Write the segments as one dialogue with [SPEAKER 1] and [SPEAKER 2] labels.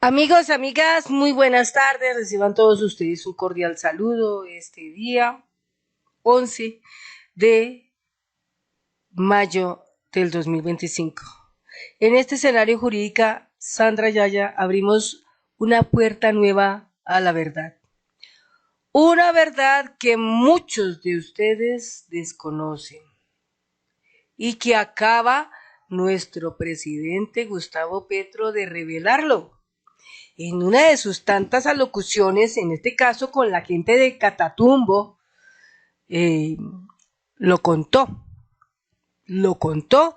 [SPEAKER 1] Amigos, amigas, muy buenas tardes. Reciban todos ustedes un cordial saludo este día 11 de mayo del 2025. En este escenario jurídico, Sandra Yaya, abrimos una puerta nueva a la verdad. Una verdad que muchos de ustedes desconocen y que acaba nuestro presidente Gustavo Petro de revelarlo en una de sus tantas alocuciones, en este caso con la gente de Catatumbo, eh, lo contó, lo contó,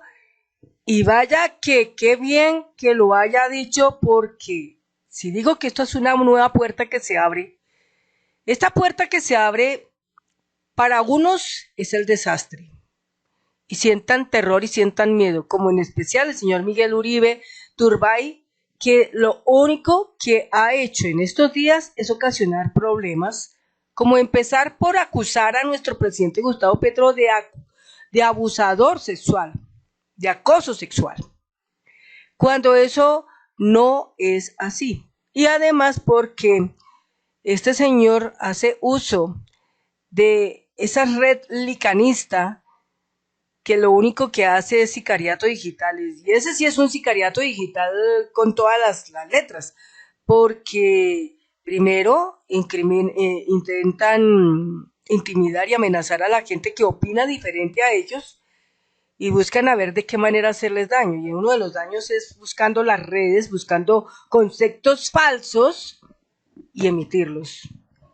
[SPEAKER 1] y vaya que qué bien que lo haya dicho, porque si digo que esto es una nueva puerta que se abre, esta puerta que se abre para algunos es el desastre, y sientan terror y sientan miedo, como en especial el señor Miguel Uribe Turbay, que lo único que ha hecho en estos días es ocasionar problemas, como empezar por acusar a nuestro presidente Gustavo Petro de abusador sexual, de acoso sexual, cuando eso no es así. Y además porque este señor hace uso de esa red licanista que lo único que hace es sicariato digital, y ese sí es un sicariato digital con todas las letras, porque primero intentan intimidar y amenazar a la gente que opina diferente a ellos y buscan a ver de qué manera hacerles daño, y uno de los daños es buscando las redes, buscando conceptos falsos y emitirlos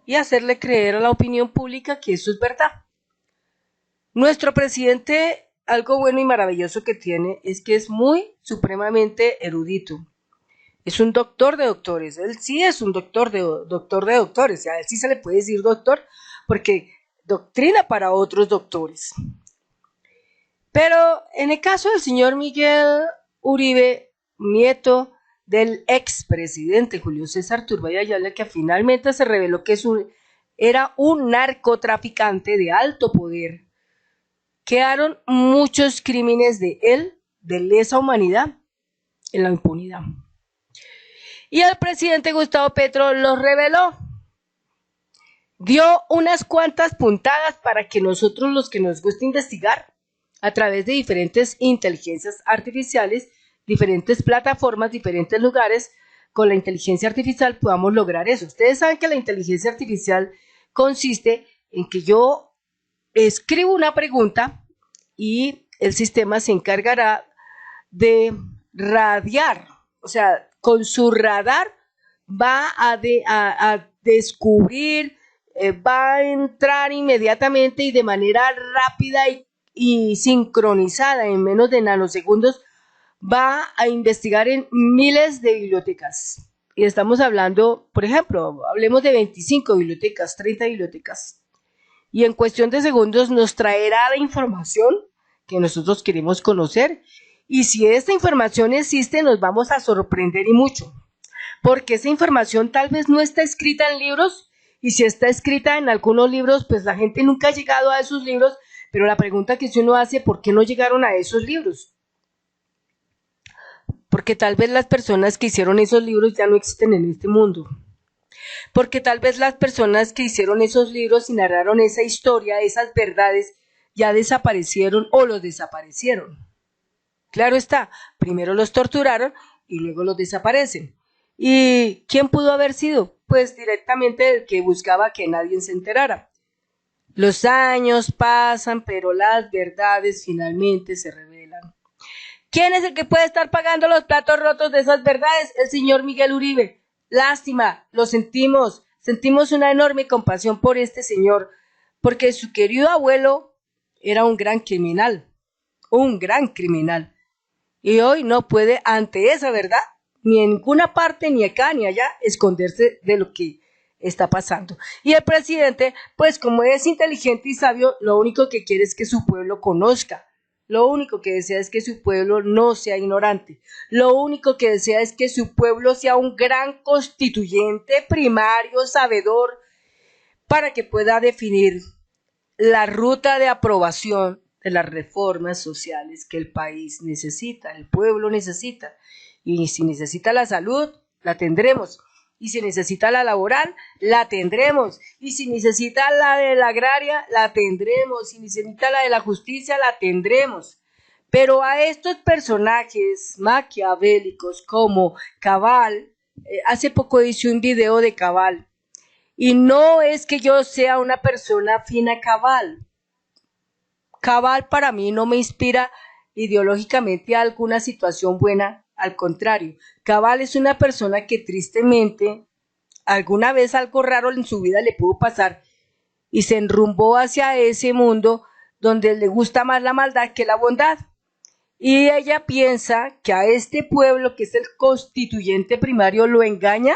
[SPEAKER 1] y hacerle creer a la opinión pública que eso es verdad. Nuestro presidente, algo bueno y maravilloso que tiene es que es muy supremamente erudito. Es un doctor de doctores. Él sí es un doctor de doctores. A él sí se le puede decir doctor porque doctrina para otros doctores. Pero en el caso del señor Miguel Uribe, nieto del expresidente Julio César Turbay Ayala, que finalmente se reveló que era un narcotraficante de alto poder, quedaron muchos crímenes de él, de lesa humanidad, en la impunidad. Y el presidente Gustavo Petro los reveló. Dio unas cuantas puntadas para que nosotros, los que nos gusta investigar, a través de diferentes inteligencias artificiales, diferentes plataformas, diferentes lugares, con la inteligencia artificial podamos lograr eso. Ustedes saben que la inteligencia artificial consiste en que yo escribo una pregunta y el sistema se encargará de radiar, o sea, con su radar va a descubrir, va a entrar inmediatamente y de manera rápida y sincronizada en menos de nanosegundos, va a investigar en miles de bibliotecas. Y estamos hablando, por ejemplo, hablemos de 25 bibliotecas, 30 bibliotecas. Y en cuestión de segundos nos traerá la información que nosotros queremos conocer. Y si esta información existe, nos vamos a sorprender y mucho, porque esa información tal vez no está escrita en libros, y si está escrita en algunos libros, pues la gente nunca ha llegado a esos libros, pero la pregunta que si uno hace, ¿por qué no llegaron a esos libros? Porque tal vez las personas que hicieron esos libros ya no existen en este mundo. Porque tal vez las personas que hicieron esos libros y narraron esa historia, esas verdades, ya desaparecieron o los desaparecieron. Claro está, primero los torturaron y luego los desaparecen. ¿Y quién pudo haber sido? Pues directamente el que buscaba que nadie se enterara. Los años pasan, pero las verdades finalmente se revelan. ¿Quién es el que puede estar pagando los platos rotos de esas verdades? El señor Miguel Uribe. Lástima, lo sentimos una enorme compasión por este señor, porque su querido abuelo era un gran criminal, y hoy no puede, ante esa verdad, ni en ninguna parte, ni acá ni allá, esconderse de lo que está pasando. Y el presidente, pues como es inteligente y sabio, lo único que quiere es que su pueblo conozca. Lo único que desea es que su pueblo no sea ignorante. Lo único que desea es que su pueblo sea un gran constituyente, primario, sabedor, para que pueda definir la ruta de aprobación de las reformas sociales que el país necesita, el pueblo necesita. Y si necesita la salud, la tendremos. Y si necesita la laboral, la tendremos. Y si necesita la de la agraria, la tendremos. Si necesita la de la justicia, la tendremos. Pero a estos personajes maquiavélicos como Cabal, hace poco hice un video de Cabal, y no es que yo sea una persona afín a Cabal. Cabal para mí no me inspira ideológicamente a alguna situación buena, al contrario. Cabal es una persona que tristemente alguna vez algo raro en su vida le pudo pasar y se enrumbó hacia ese mundo donde le gusta más la maldad que la bondad. Y ella piensa que a este pueblo, que es el constituyente primario, lo engaña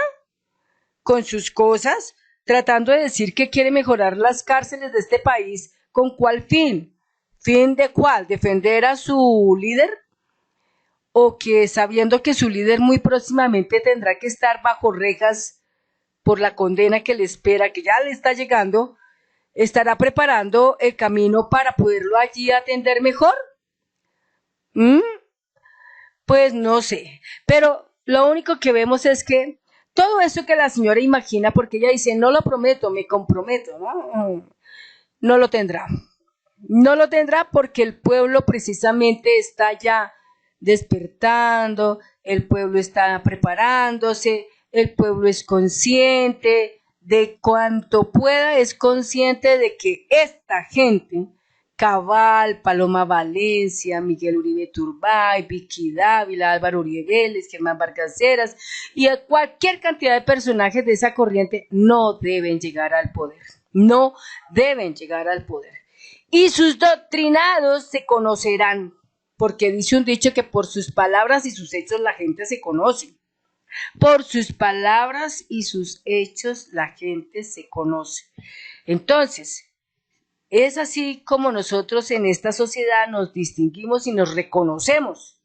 [SPEAKER 1] con sus cosas, tratando de decir que quiere mejorar las cárceles de este país. ¿Con cuál fin? ¿Fin de cuál? ¿Defender a su líder? ¿O que sabiendo que su líder muy próximamente tendrá que estar bajo rejas por la condena que le espera, que ya le está llegando, estará preparando el camino para poderlo allí atender mejor? Pues no sé, pero lo único que vemos es que todo eso que la señora imagina, porque ella dice, no lo prometo, me comprometo, no lo tendrá. No lo tendrá porque el pueblo precisamente está ya despertando, el pueblo está preparándose, el pueblo es consciente de cuanto pueda, es consciente de que esta gente, Cabal, Paloma Valencia, Miguel Uribe Turbay, Vicky Dávila, Álvaro Uribe Vélez, Germán Vargas Lleras y a cualquier cantidad de personajes de esa corriente no deben llegar al poder, no deben llegar al poder. Y sus doctrinados se conocerán, porque dice un dicho que por sus palabras y sus hechos la gente se conoce. Por sus palabras y sus hechos la gente se conoce. Entonces, es así como nosotros en esta sociedad nos distinguimos y nos reconocemos.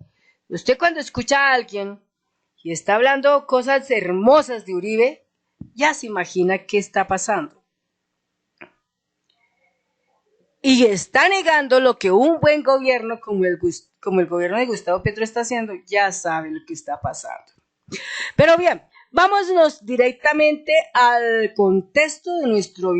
[SPEAKER 1] Usted cuando escucha a alguien y está hablando cosas hermosas de Uribe, ya se imagina qué está pasando. Y está negando lo que un buen gobierno como el gobierno de Gustavo Petro está haciendo, ya sabe lo que está pasando. Pero bien, vámonos directamente al contexto de nuestro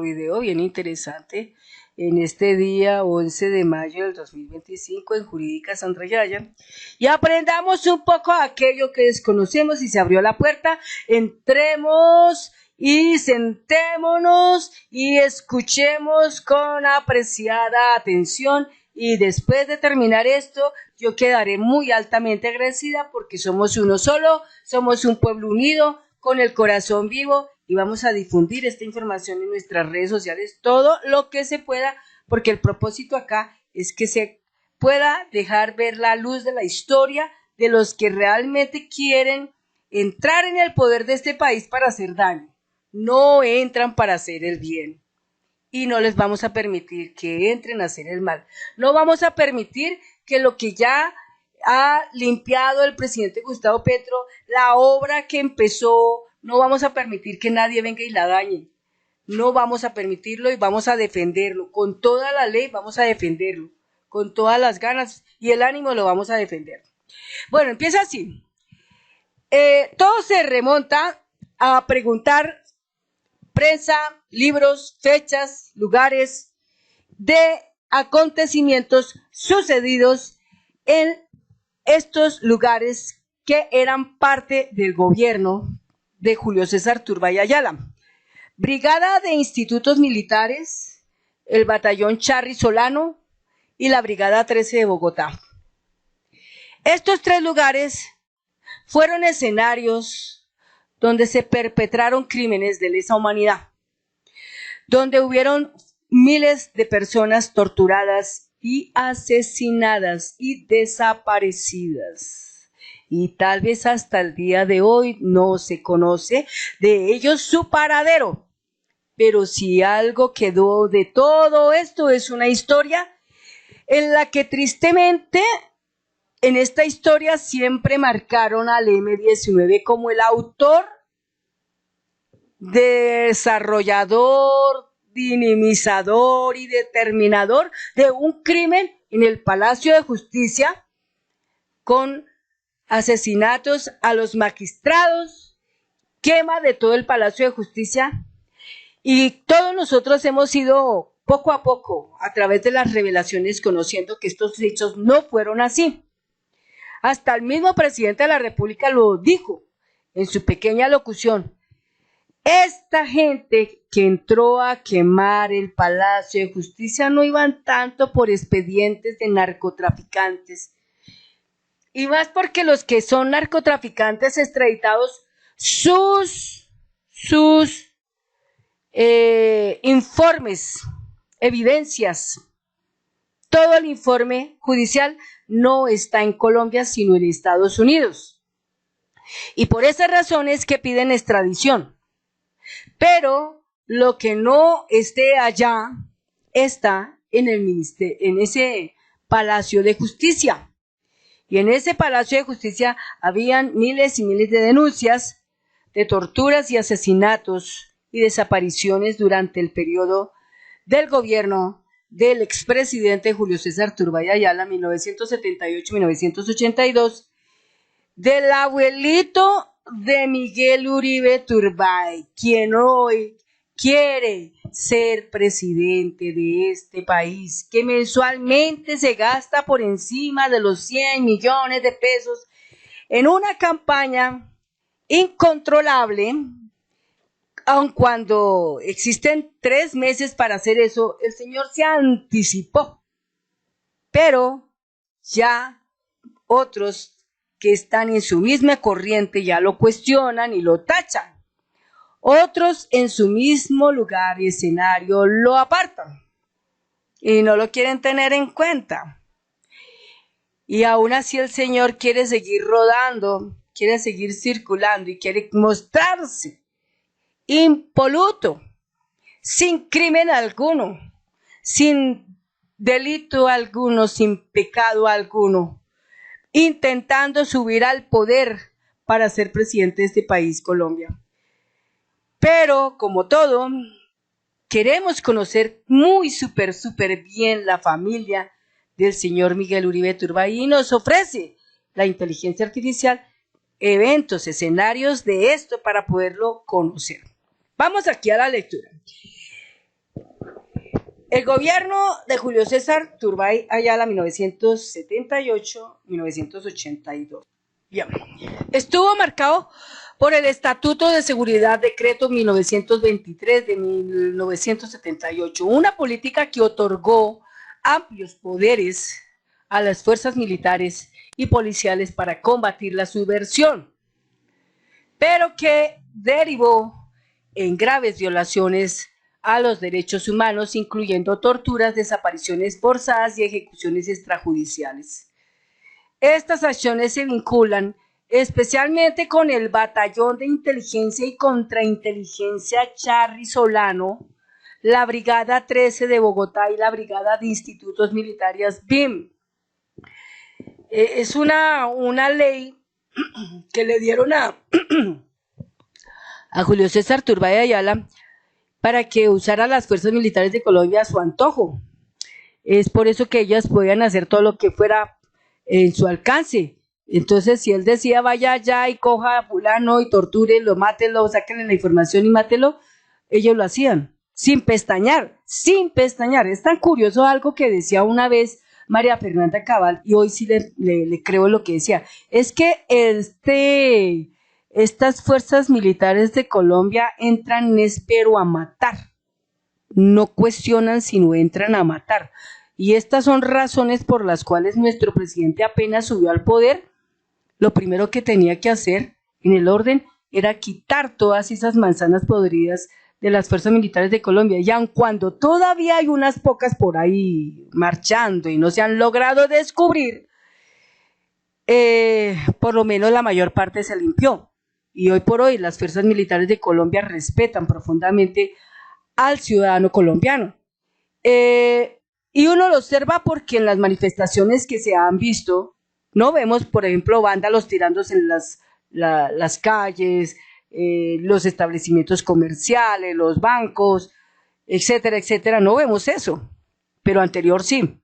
[SPEAKER 1] video, bien interesante, en este día 11 de mayo del 2025 en Jurídica Sandra Yaya, y aprendamos un poco aquello que desconocemos y se abrió la puerta, entremos y sentémonos y escuchemos con apreciada atención, y después de terminar esto yo quedaré muy altamente agradecida porque somos uno solo, somos un pueblo unido con el corazón vivo y vamos a difundir esta información en nuestras redes sociales todo lo que se pueda, porque el propósito acá es que se pueda dejar ver la luz de la historia de los que realmente quieren entrar en el poder de este país para hacer daño. No entran para hacer el bien y no les vamos a permitir que entren a hacer el mal. No vamos a permitir que lo que ya ha limpiado el presidente Gustavo Petro, la obra que empezó, no vamos a permitir que nadie venga y la dañe. No vamos a permitirlo y vamos a defenderlo. Con toda la ley vamos a defenderlo. Con todas las ganas y el ánimo lo vamos a defender. Bueno, empieza así. Todo se remonta a preguntar prensa, libros, fechas, lugares de acontecimientos sucedidos en estos lugares que eran parte del gobierno de Julio César Turbay Ayala. Brigada de Institutos Militares, el Batallón Charri Solano y la Brigada 13 de Bogotá. Estos tres lugares fueron escenarios donde se perpetraron crímenes de lesa humanidad, donde hubieron miles de personas torturadas y asesinadas y desaparecidas. Y tal vez hasta el día de hoy no se conoce de ellos su paradero. Pero si algo quedó de todo esto es una historia en la que tristemente en esta historia siempre marcaron al M-19 como el autor, desarrollador, dinamizador y determinador de un crimen en el Palacio de Justicia con asesinatos a los magistrados, quema de todo el Palacio de Justicia, y todos nosotros hemos ido poco a poco, a través de las revelaciones, conociendo que estos hechos no fueron así. Hasta el mismo presidente de la República lo dijo en su pequeña locución. Esta gente que entró a quemar el Palacio de Justicia no iban tanto por expedientes de narcotraficantes, y más porque los que son narcotraficantes extraditados, sus informes, evidencias, todo el informe judicial no está en Colombia, sino en Estados Unidos. Y por esas razones que piden extradición. Pero lo que no esté allá está en el ministerio, en ese Palacio de Justicia. Y en ese Palacio de Justicia habían miles y miles de denuncias de torturas y asesinatos y desapariciones durante el periodo del gobierno del expresidente Julio César Turbay Ayala, 1978-1982, del abuelito de Miguel Uribe Turbay, quien hoy quiere ser presidente de este país, que mensualmente se gasta por encima de los 100 millones de pesos en una campaña incontrolable, aun cuando existen 3 meses para hacer eso. El señor se anticipó, pero ya otros que están en su misma corriente ya lo cuestionan y lo tachan. Otros en su mismo lugar y escenario lo apartan y no lo quieren tener en cuenta. Y aún así el señor quiere seguir rodando, quiere seguir circulando y quiere mostrarse impoluto, sin crimen alguno, sin delito alguno, sin pecado alguno, intentando subir al poder para ser presidente de este país, Colombia. Pero, como todo, queremos conocer muy súper bien la familia del señor Miguel Uribe Turbay, y nos ofrece la inteligencia artificial eventos, escenarios de esto para poderlo conocer. Vamos aquí a la lectura. El gobierno de Julio César Turbay Ayala, 1978-1982. Bien. Estuvo marcado por el Estatuto de Seguridad Decreto 1923 de 1978, una política que otorgó amplios poderes a las fuerzas militares y policiales para combatir la subversión, pero que derivó en graves violaciones a los derechos humanos, incluyendo torturas, desapariciones forzadas y ejecuciones extrajudiciales. Estas acciones se vinculan especialmente con el Batallón de Inteligencia y Contrainteligencia Charly Solano, la Brigada 13 de Bogotá y la Brigada de Institutos Militares BIM. Es una ley que le dieron a Julio César Turbay Ayala para que usara las fuerzas militares de Colombia a su antojo. Es por eso que ellas podían hacer todo lo que fuera en su alcance. Entonces, si él decía vaya allá y coja a fulano y tortúrelo, mátelo, sáquenle la información y mátelo, ellos lo hacían, sin pestañear, sin pestañear. Es tan curioso algo que decía una vez María Fernanda Cabal, y hoy sí le creo lo que decía, es que estas fuerzas militares de Colombia entran pero a matar, no cuestionan, sino entran a matar. Y estas son razones por las cuales nuestro presidente apenas subió al poder. Lo primero que tenía que hacer en el orden era quitar todas esas manzanas podridas de las fuerzas militares de Colombia. Y aun cuando todavía hay unas pocas por ahí marchando y no se han logrado descubrir, por lo menos la mayor parte se limpió. Y hoy por hoy las fuerzas militares de Colombia respetan profundamente al ciudadano colombiano. Y uno lo observa porque en las manifestaciones que se han visto, no vemos, por ejemplo, vándalos tirándose en las calles, los establecimientos comerciales, los bancos, etcétera, etcétera. No vemos eso, pero anterior sí.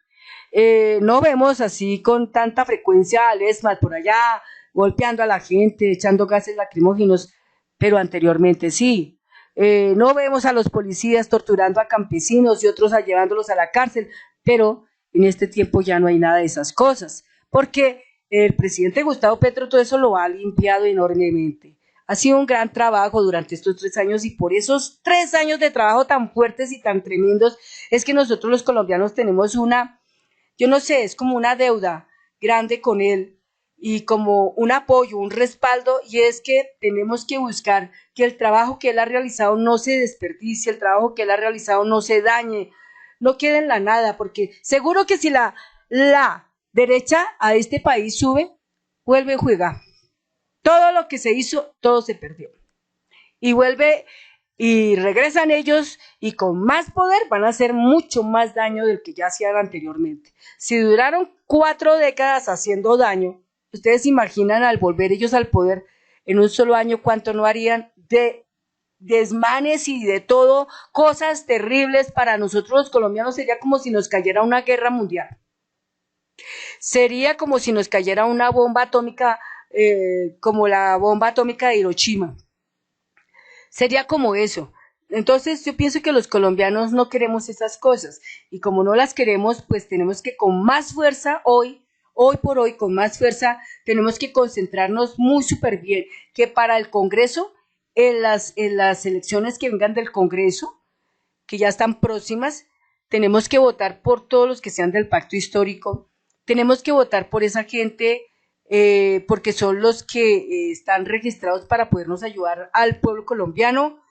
[SPEAKER 1] No vemos así con tanta frecuencia al ESMAD por allá, golpeando a la gente, echando gases lacrimógenos, pero anteriormente sí. No vemos a los policías torturando a campesinos y otros llevándolos a la cárcel, pero en este tiempo ya no hay nada de esas cosas, porque el presidente Gustavo Petro todo eso lo ha limpiado enormemente. Ha sido un gran trabajo durante estos 3 años y por esos 3 años de trabajo tan fuertes y tan tremendos es que nosotros los colombianos tenemos una, yo no sé, es como una deuda grande con él y como un apoyo, un respaldo, y es que tenemos que buscar que el trabajo que él ha realizado no se desperdicie, el trabajo que él ha realizado no se dañe, no quede en la nada, porque seguro que si la derecha a este país sube, vuelve y juega. Todo lo que se hizo, todo se perdió. Y vuelve y regresan ellos y con más poder van a hacer mucho más daño del que ya hacían anteriormente. Si duraron 4 décadas haciendo daño, ustedes se imaginan al volver ellos al poder en un solo año cuánto no harían de desmanes y de todo, cosas terribles para nosotros los colombianos. Sería como si nos cayera una guerra mundial. Sería como si nos cayera una bomba atómica, como la bomba atómica de Hiroshima. Sería como eso. Entonces yo pienso que los colombianos no queremos esas cosas y como no las queremos, pues tenemos que con más fuerza hoy por hoy, con más fuerza, tenemos que concentrarnos muy súper bien, que para el Congreso, en las elecciones que vengan del Congreso, que ya están próximas, tenemos que votar por todos los que sean del pacto histórico, tenemos que votar por esa gente, porque son los que están registrados para podernos ayudar al pueblo colombiano,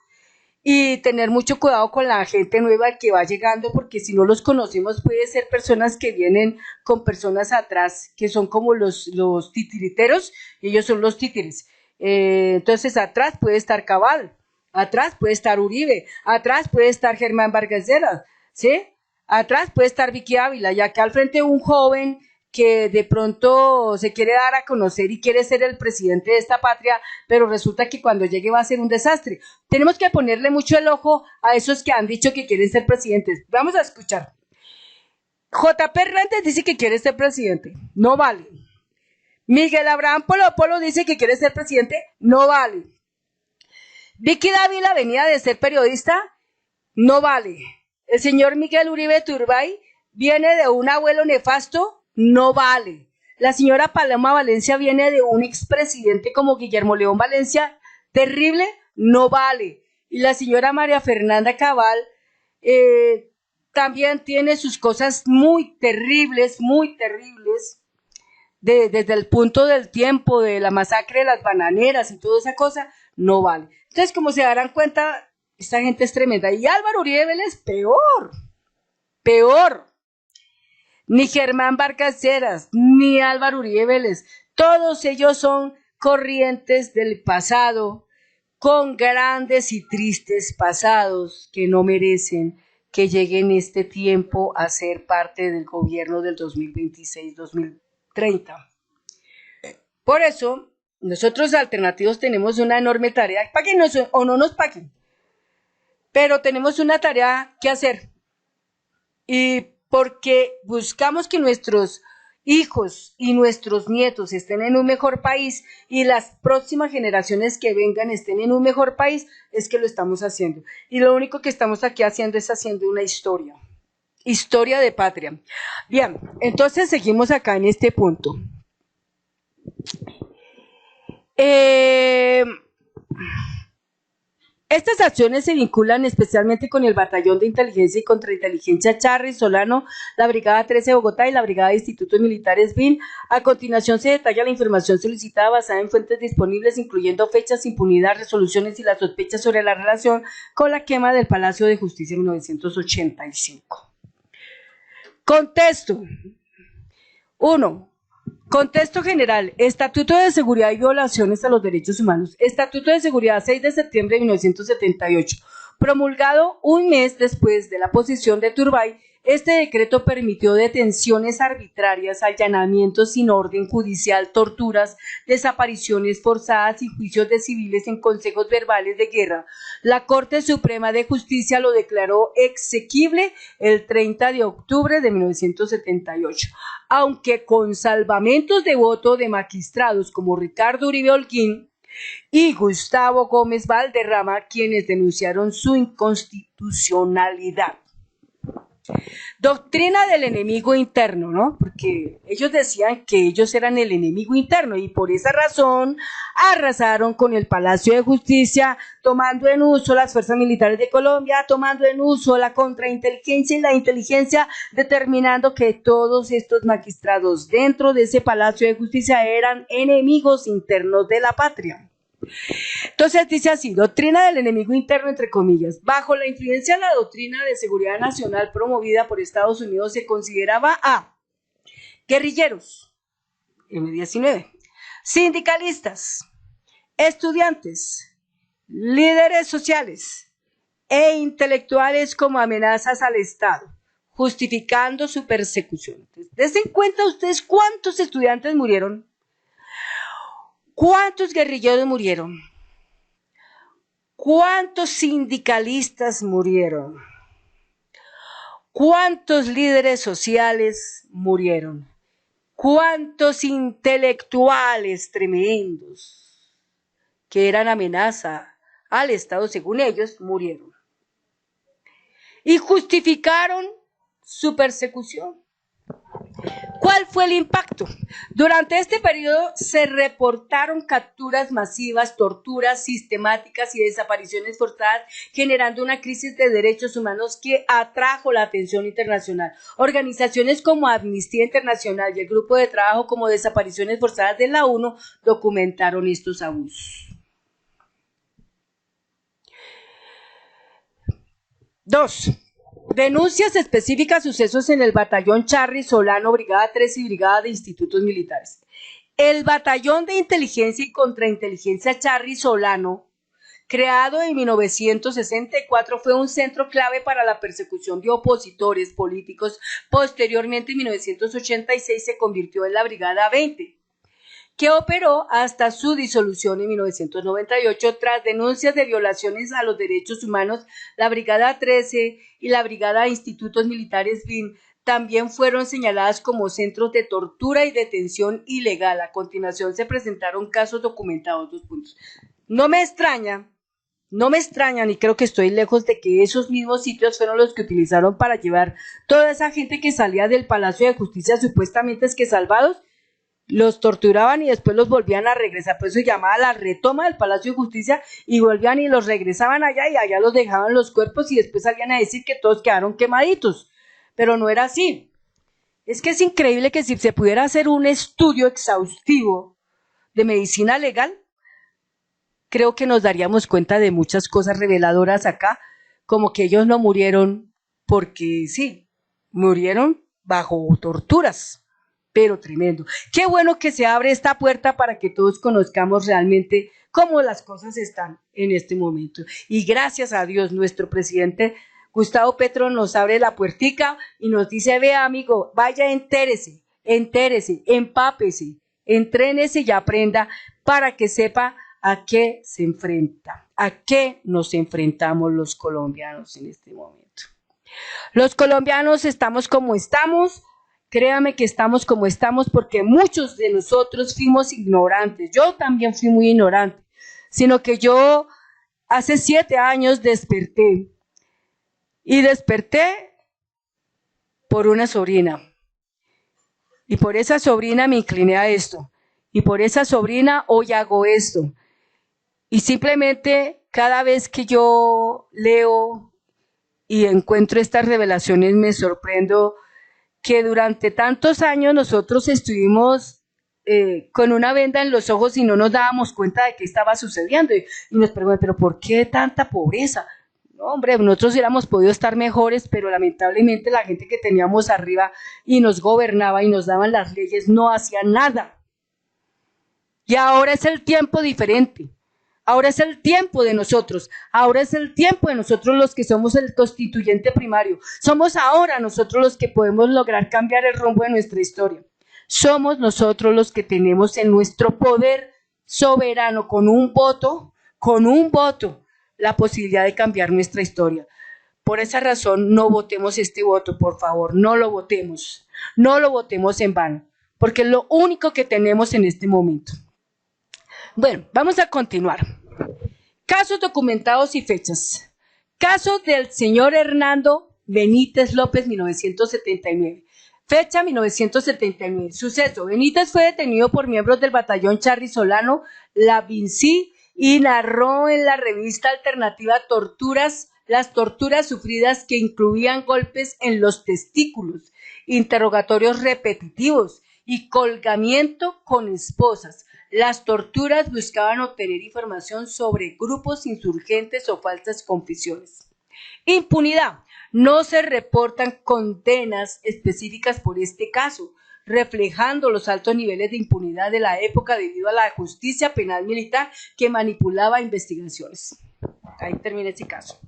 [SPEAKER 1] y tener mucho cuidado con la gente nueva que va llegando, porque si no los conocemos puede ser personas que vienen con personas atrás, que son como los titiriteros, y ellos son los títeres. Entonces atrás puede estar Cabal, atrás puede estar Uribe, atrás puede estar Germán Vargas Lleras, ¿sí? Atrás puede estar Vicky Ávila, y acá al frente un joven que de pronto se quiere dar a conocer y quiere ser el presidente de esta patria, pero resulta que cuando llegue va a ser un desastre. Tenemos que ponerle mucho el ojo a esos que han dicho que quieren ser presidentes. Vamos a escuchar. J.P. Hernández dice que quiere ser presidente, no vale. Miguel Abraham Polo Polo dice que quiere ser presidente, no vale. Vicky Dávila venía de ser periodista, no vale. El señor Miguel Uribe Turbay viene de un abuelo nefasto, no vale. La señora Paloma Valencia viene de un expresidente como Guillermo León Valencia, terrible, no vale. Y la señora María Fernanda Cabal también tiene sus cosas muy terribles, desde el punto del tiempo, de la masacre de las bananeras y toda esa cosa, no vale. Entonces, como se darán cuenta, esta gente es tremenda. Y Álvaro Uribe Vélez, peor. Ni Germán Vargas Lleras, ni Álvaro Uribe Vélez, todos ellos son corrientes del pasado, con grandes y tristes pasados que no merecen que lleguen este tiempo a ser parte del gobierno del 2026-2030. Por eso, nosotros alternativos tenemos una enorme tarea, páguenos o no nos paguen, pero tenemos una tarea que hacer, y porque buscamos que nuestros hijos y nuestros nietos estén en un mejor país y las próximas generaciones que vengan estén en un mejor país, es que lo estamos haciendo. Y lo único que estamos aquí haciendo es haciendo una historia de patria. Bien, entonces seguimos acá en este punto. Estas acciones se vinculan especialmente con el Batallón de Inteligencia y Contrainteligencia Charri Solano, la Brigada 13 de Bogotá y la Brigada de Institutos Militares BIN. A continuación se detalla la información solicitada basada en fuentes disponibles, incluyendo fechas, impunidad, resoluciones y las sospechas sobre la relación con la quema del Palacio de Justicia en 1985. Contexto. 1. Contexto general, Estatuto de Seguridad y Violaciones a los Derechos Humanos, Estatuto de Seguridad 6 de septiembre de 1978, promulgado un mes después de la posición de Turbay Este decreto permitió detenciones arbitrarias, allanamientos sin orden judicial, torturas, desapariciones forzadas y juicios de civiles en consejos verbales de guerra. La Corte Suprema de Justicia lo declaró exequible el 30 de octubre de 1978, aunque con salvamentos de voto de magistrados como Ricardo Uribe Holguín y Gustavo Gómez Valderrama, quienes denunciaron su inconstitucionalidad. Doctrina del enemigo interno, ¿no? Porque ellos decían que ellos eran el enemigo interno y por esa razón arrasaron con el Palacio de Justicia, tomando en uso las fuerzas militares de Colombia, tomando en uso la contrainteligencia y la inteligencia, determinando que todos estos magistrados dentro de ese Palacio de Justicia eran enemigos internos de la patria. Entonces dice así, doctrina del enemigo interno entre comillas. Bajo la influencia de la doctrina de seguridad nacional promovida por Estados Unidos se consideraba a guerrilleros, M-19, sindicalistas, estudiantes, líderes sociales e intelectuales como amenazas al Estado, justificando su persecución. Entonces, dense en cuenta ustedes cuántos estudiantes murieron. ¿Cuántos guerrilleros murieron? ¿Cuántos sindicalistas murieron? ¿Cuántos líderes sociales murieron? ¿Cuántos intelectuales tremendos que eran amenaza al Estado, según ellos, murieron? Y justificaron su persecución. ¿Cuál fue el impacto? Durante este periodo se reportaron capturas masivas, torturas sistemáticas y desapariciones forzadas, generando una crisis de derechos humanos que atrajo la atención internacional. Organizaciones como Amnistía Internacional y el Grupo de Trabajo como Desapariciones Forzadas de la ONU documentaron estos abusos. 2. Denuncias específicas, sucesos en el batallón Charri Solano, Brigada 13 y Brigada de Institutos Militares. El batallón de inteligencia y contrainteligencia Charri Solano, creado en 1964, fue un centro clave para la persecución de opositores políticos. Posteriormente, en 1986, se convirtió en la Brigada 20. Que operó hasta su disolución en 1998 tras denuncias de violaciones a los derechos humanos. La Brigada 13 y la Brigada de Institutos Militares BIM también fueron señaladas como centros de tortura y detención ilegal. A continuación se presentaron casos documentados. 2 puntos. No me extraña, ni creo que estoy lejos de que esos mismos sitios fueron los que utilizaron para llevar toda esa gente que salía del Palacio de Justicia supuestamente es que salvados, los torturaban y después los volvían a regresar, por eso se llamaba la retoma del Palacio de Justicia, y volvían y los regresaban allá y allá los dejaban los cuerpos y después salían a decir que todos quedaron quemaditos, pero no era así. Es que es increíble que si se pudiera hacer un estudio exhaustivo de medicina legal, creo que nos daríamos cuenta de muchas cosas reveladoras acá, como que ellos no murieron porque sí, murieron bajo torturas. Pero tremendo. Qué bueno que se abre esta puerta para que todos conozcamos realmente cómo las cosas están en este momento. Y gracias a Dios, nuestro presidente Gustavo Petro nos abre la puertica y nos dice, vea amigo, vaya, entérese, empápese, entrénese y aprenda para que sepa a qué se enfrenta, a qué nos enfrentamos los colombianos en este momento. Los colombianos estamos como estamos. Créame que estamos como estamos porque muchos de nosotros fuimos ignorantes. Yo también fui muy ignorante, sino que yo hace 7 años desperté y desperté por una sobrina. Y por esa sobrina me incliné a esto. Y por esa sobrina hoy hago esto. Y simplemente cada vez que yo leo y encuentro estas revelaciones me sorprendo que durante tantos años nosotros estuvimos con una venda en los ojos y no nos dábamos cuenta de qué estaba sucediendo. Y nos preguntan, ¿pero por qué tanta pobreza? No, hombre, nosotros hubiéramos podido estar mejores, pero lamentablemente la gente que teníamos arriba y nos gobernaba y nos daban las leyes no hacían nada. Y ahora es el tiempo diferente. Ahora es el tiempo de nosotros, ahora es el tiempo de nosotros los que somos el constituyente primario. Somos ahora nosotros los que podemos lograr cambiar el rumbo de nuestra historia. Somos nosotros los que tenemos en nuestro poder soberano con un voto, la posibilidad de cambiar nuestra historia. Por esa razón, no votemos este voto, por favor, no lo votemos en vano, porque es lo único que tenemos en este momento. Bueno, vamos a continuar. Casos documentados y fechas. Caso del señor Hernando Benítez López, 1979. Fecha 1979. Suceso. Benítez fue detenido por miembros del batallón Charri Solano, la Vinci, y narró en la revista alternativa las torturas sufridas, que incluían golpes en los testículos, interrogatorios repetitivos y colgamiento con esposas. Las torturas buscaban obtener información sobre grupos insurgentes o falsas confesiones. Impunidad. No se reportan condenas específicas por este caso, reflejando los altos niveles de impunidad de la época debido a la justicia penal militar que manipulaba investigaciones. Ahí termina ese caso.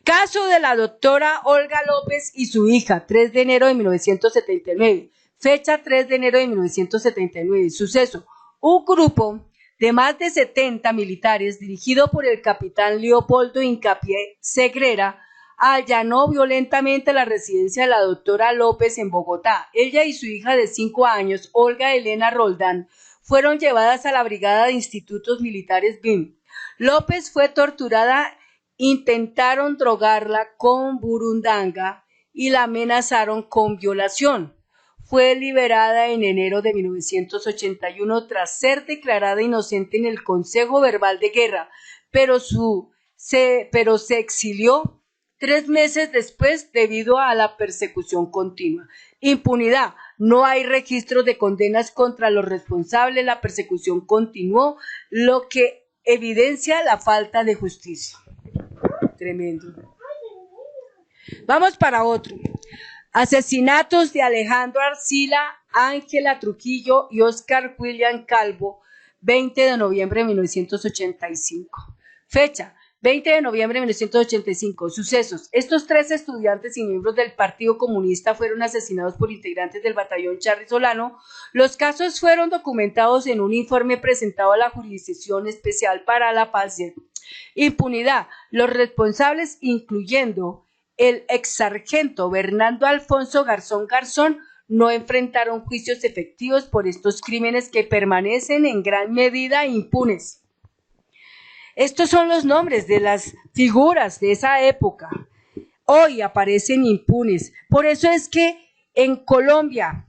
[SPEAKER 1] Caso de la doctora Olga López y su hija, 3 de enero de 1979. Fecha 3 de enero de 1979. Suceso. Un grupo de más de 70 militares, dirigido por el capitán Leopoldo Hincapié Segrera, allanó violentamente la residencia de la doctora López en Bogotá. Ella y su hija de 5 años, Olga Elena Roldán, fueron llevadas a la Brigada de Institutos Militares BIM. López fue torturada, intentaron drogarla con burundanga y la amenazaron con violación. Fue liberada en enero de 1981 tras ser declarada inocente en el Consejo Verbal de Guerra, pero se exilió 3 meses después debido a la persecución continua. Impunidad. No hay registros de condenas contra los responsables. La persecución continuó, lo que evidencia la falta de justicia. Tremendo. Vamos para otro. Asesinatos de Alejandro Arcila, Ángela Trujillo y Oscar William Calvo, 20 de noviembre de 1985. Fecha, 20 de noviembre de 1985. Sucesos. Estos 3 estudiantes y miembros del Partido Comunista fueron asesinados por integrantes del batallón Charri Solano. Los casos fueron documentados en un informe presentado a la Jurisdicción Especial para la Paz. Impunidad. Los responsables, incluyendo el exsargento Bernardo Alfonso Garzón Garzón, no enfrentaron juicios efectivos por estos crímenes que permanecen en gran medida impunes. Estos son los nombres de las figuras de esa época. Hoy aparecen impunes. Por eso es que en Colombia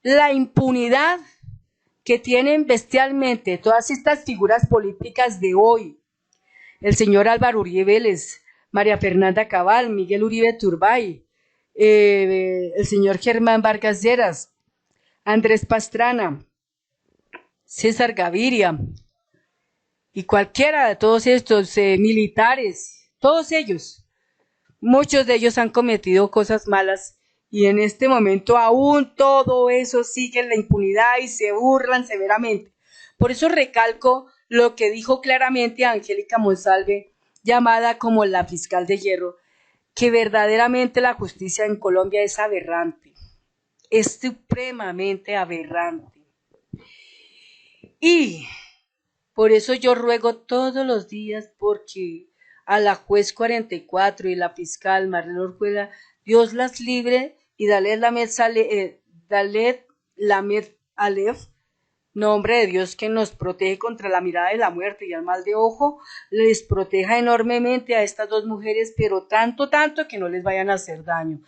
[SPEAKER 1] la impunidad que tienen bestialmente todas estas figuras políticas de hoy, el señor Álvaro Uribe Vélez, María Fernanda Cabal, Miguel Uribe Turbay, el señor Germán Vargas Lleras, Andrés Pastrana, César Gaviria y cualquiera de todos estos militares, todos ellos, muchos de ellos han cometido cosas malas y en este momento aún todo eso sigue en la impunidad y se burlan severamente. Por eso recalco lo que dijo claramente Angélica Monsalve, llamada como la fiscal de hierro, que verdaderamente la justicia en Colombia es aberrante, es supremamente aberrante. Y por eso yo ruego todos los días porque a la juez 44 y la fiscal Marlene Orjuela, Dios las libre y Dalet Lamed Alef, nombre de Dios que nos protege contra la mirada de la muerte y al mal de ojo, les proteja enormemente a estas 2 mujeres, pero tanto que no les vayan a hacer daño,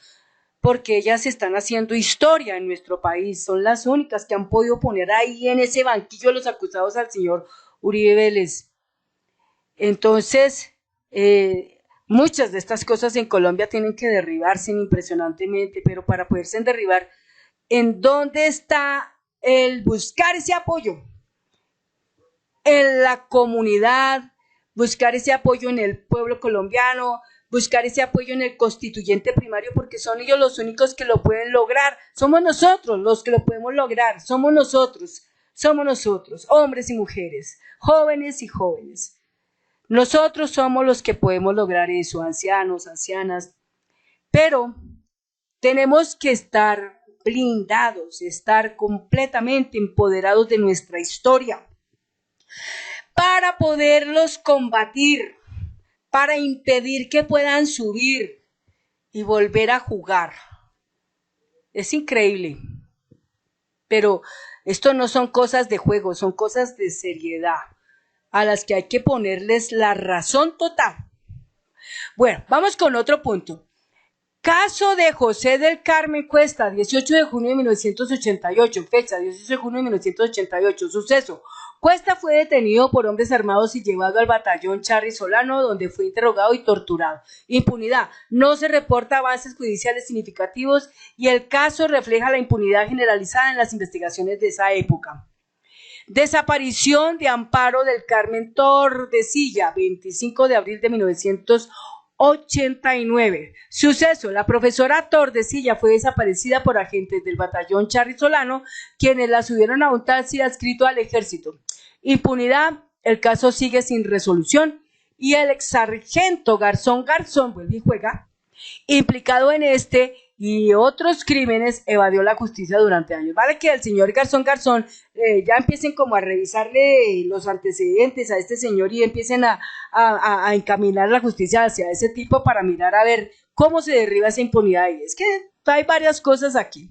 [SPEAKER 1] porque ellas están haciendo historia en nuestro país, son las únicas que han podido poner ahí en ese banquillo los acusados al señor Uribe Vélez. Entonces, muchas de estas cosas en Colombia tienen que derribarse impresionantemente, pero para poderse derribar, ¿en dónde está el buscar ese apoyo? En la comunidad, buscar ese apoyo en el pueblo colombiano, buscar ese apoyo en el constituyente primario, porque son ellos los únicos que lo pueden lograr. Somos nosotros los que lo podemos lograr, somos nosotros, hombres y mujeres, jóvenes y jóvenes. Nosotros somos los que podemos lograr eso, ancianos, ancianas, pero tenemos que estar blindados, estar completamente empoderados de nuestra historia para poderlos combatir, para impedir que puedan subir y volver a jugar. Es increíble, pero esto no son cosas de juego, son cosas de seriedad, a las que hay que ponerles la razón total. Bueno, vamos con otro punto. Caso de José del Carmen Cuesta, 18 de junio de 1988, fecha 18 de junio de 1988, suceso. Cuesta fue detenido por hombres armados y llevado al batallón Charri Solano, donde fue interrogado y torturado. Impunidad. No se reporta avances judiciales significativos y el caso refleja la impunidad generalizada en las investigaciones de esa época. Desaparición de Amparo del Carmen Tordesillas, 25 de abril de 1989. Suceso, la profesora Tordesillas fue desaparecida por agentes del batallón Charri Solano, quienes la subieron a un taxi adscrito al ejército. Impunidad, el caso sigue sin resolución y el exsargento Garzón vuelve y juega, implicado en este y otros crímenes, evadió la justicia durante años. Vale que el señor Garzón ya empiecen como a revisarle los antecedentes a este señor y empiecen a encaminar la justicia hacia ese tipo para mirar a ver cómo se derriba esa impunidad. Y es que hay varias cosas aquí.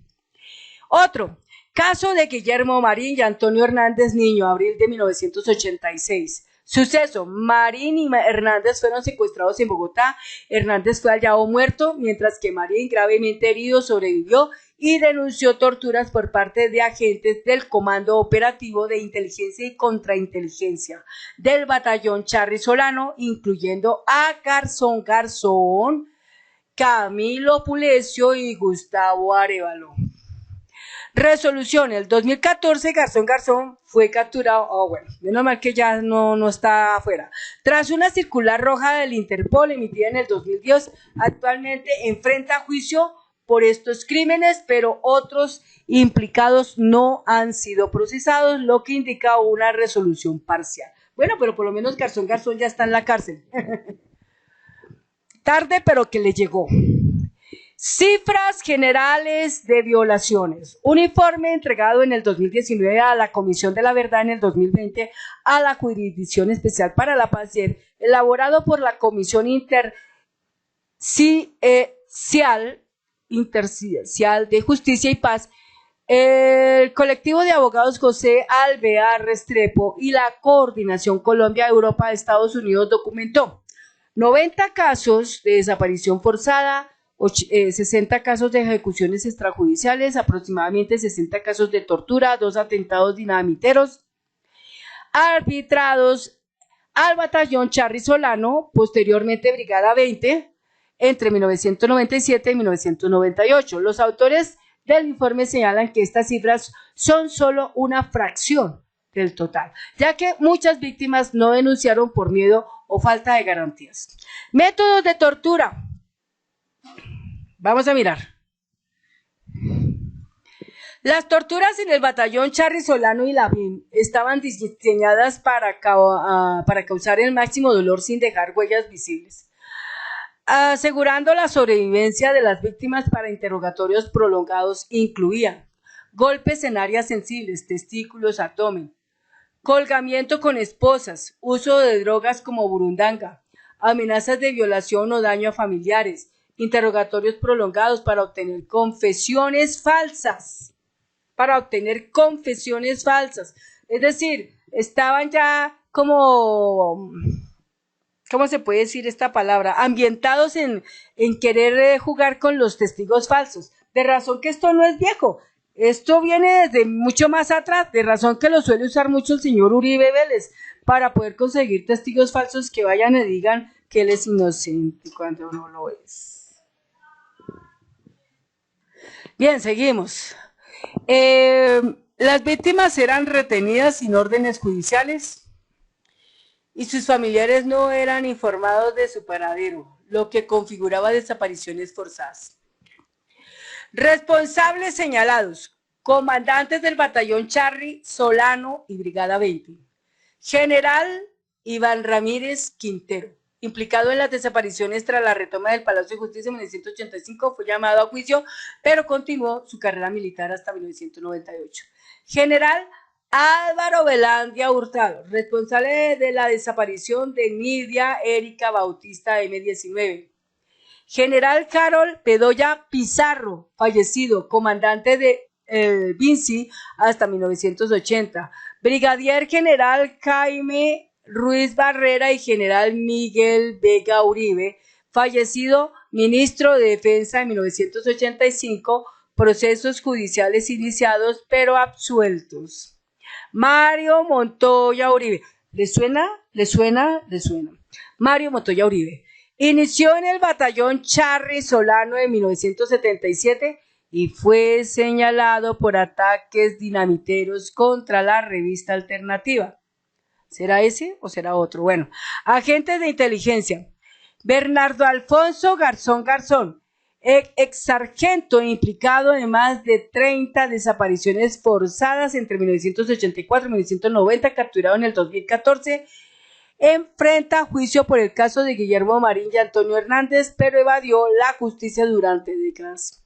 [SPEAKER 1] Otro, caso de Guillermo Marín y Antonio Hernández Niño, abril de 1986. Suceso, Marín y Hernández fueron secuestrados en Bogotá. Hernández fue hallado muerto, mientras que Marín, gravemente herido, sobrevivió y denunció torturas por parte de agentes del Comando Operativo de Inteligencia y Contrainteligencia del batallón Charri Solano, incluyendo a Garzón, Camilo Pulecio y Gustavo Arévalo. Resolución, el 2014 Garzón fue capturado, bueno, menos mal que ya no está afuera. Tras una circular roja del Interpol emitida en el 2010, actualmente enfrenta juicio por estos crímenes, pero otros implicados no han sido procesados, lo que indica una resolución parcial. Bueno, pero por lo menos Garzón ya está en la cárcel. Tarde, pero que le llegó. Cifras generales de violaciones. Un informe entregado en el 2019 a la Comisión de la Verdad, en el 2020 a la Jurisdicción Especial para la Paz, elaborado por la Comisión Intercial de Justicia y Paz, el colectivo de abogados José Alvear Restrepo y la Coordinación Colombia-Europa-Estados Unidos documentó 90 casos de desaparición forzada, 60 casos de ejecuciones extrajudiciales, aproximadamente 60 casos de tortura, 2 atentados dinamiteros arbitrados al batallón Charri Solano, posteriormente Brigada 20, entre 1997 y 1998. Los autores del informe señalan que estas cifras son solo una fracción del total, ya que muchas víctimas no denunciaron por miedo o falta de garantías. Métodos de tortura. Vamos a mirar. Las torturas en el batallón Charri Solano y Lavín estaban diseñadas para causar el máximo dolor sin dejar huellas visibles, asegurando la sobrevivencia de las víctimas. Para interrogatorios prolongados incluían golpes en áreas sensibles, testículos, abdomen, colgamiento con esposas, uso de drogas como burundanga, amenazas de violación o daño a familiares, interrogatorios prolongados para obtener confesiones falsas. Es decir, estaban ya como, ¿cómo se puede decir esta palabra? Ambientados en querer jugar con los testigos falsos. De razón que esto no es viejo. Esto viene desde mucho más atrás, de razón que lo suele usar mucho el señor Uribe Vélez para poder conseguir testigos falsos que vayan y digan que él es inocente cuando no lo es. Bien, seguimos. Las víctimas eran retenidas sin órdenes judiciales y sus familiares no eran informados de su paradero, lo que configuraba desapariciones forzadas. Responsables señalados: comandantes del batallón Charri Solano y Brigada 20, general Iván Ramírez Quintero, implicado en las desapariciones tras la retoma del Palacio de Justicia en 1985, fue llamado a juicio, pero continuó su carrera militar hasta 1998. General Álvaro Velandia Hurtado, responsable de la desaparición de Nidia Erika Bautista M19. General Carol Bedoya Pizarro, fallecido, comandante de Vinci hasta 1980. Brigadier General Jaime Ruiz Barrera y General Miguel Vega Uribe, fallecido, ministro de Defensa en 1985, procesos judiciales iniciados pero absueltos. Mario Montoya Uribe, ¿le suena? ¿Le suena? ¿Le suena? Mario Montoya Uribe. Inició en el batallón Charry Solano en 1977 y fue señalado por ataques dinamiteros contra la revista Alternativa. ¿Será ese o será otro? Bueno, agentes de inteligencia. Bernardo Alfonso Garzón Garzón, ex sargento implicado en más de 30 desapariciones forzadas entre 1984 y 1990, capturado en el 2014, enfrenta juicio por el caso de Guillermo Marín y Antonio Hernández, pero evadió la justicia durante décadas.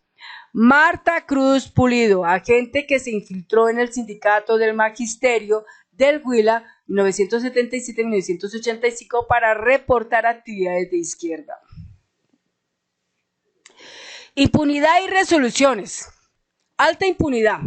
[SPEAKER 1] Marta Cruz Pulido, agente que se infiltró en el sindicato del magisterio del Huila 1977-1985 para reportar actividades de izquierda. Impunidad y resoluciones. Alta impunidad.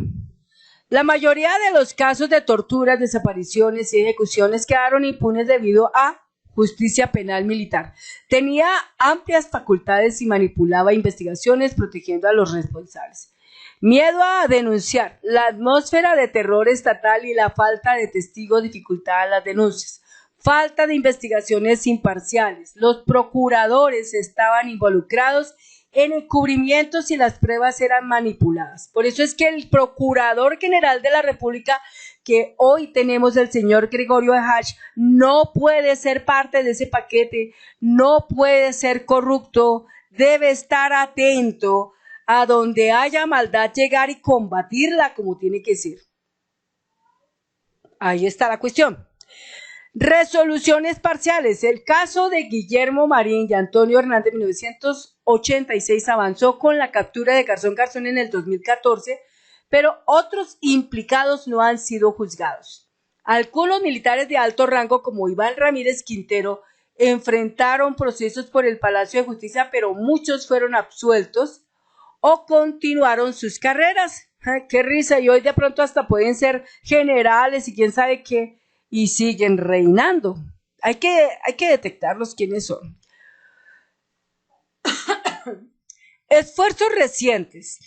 [SPEAKER 1] La mayoría de los casos de torturas, desapariciones y ejecuciones quedaron impunes debido a justicia penal militar. Tenía amplias facultades y manipulaba investigaciones protegiendo a los responsables. Miedo a denunciar. La atmósfera de terror estatal y la falta de testigos dificultaban las denuncias. Falta de investigaciones imparciales. Los procuradores estaban involucrados en encubrimientos y las pruebas eran manipuladas. Por eso es que el Procurador General de la República, que hoy tenemos, el señor Gregorio Hach, no puede ser parte de ese paquete, no puede ser corrupto, debe estar atento a donde haya maldad, llegar y combatirla como tiene que ser. Ahí está la cuestión. Resoluciones parciales. El caso de Guillermo Marín y Antonio Hernández en 1986 avanzó con la captura de Garzón Garzón en el 2014, pero otros implicados no han sido juzgados. Algunos militares de alto rango, como Iván Ramírez Quintero, enfrentaron procesos por el Palacio de Justicia, pero muchos fueron absueltos o continuaron sus carreras. ¡Qué risa! Y hoy de pronto hasta pueden ser generales y quién sabe qué, y siguen reinando. Hay que detectarlos quiénes son. Esfuerzos recientes.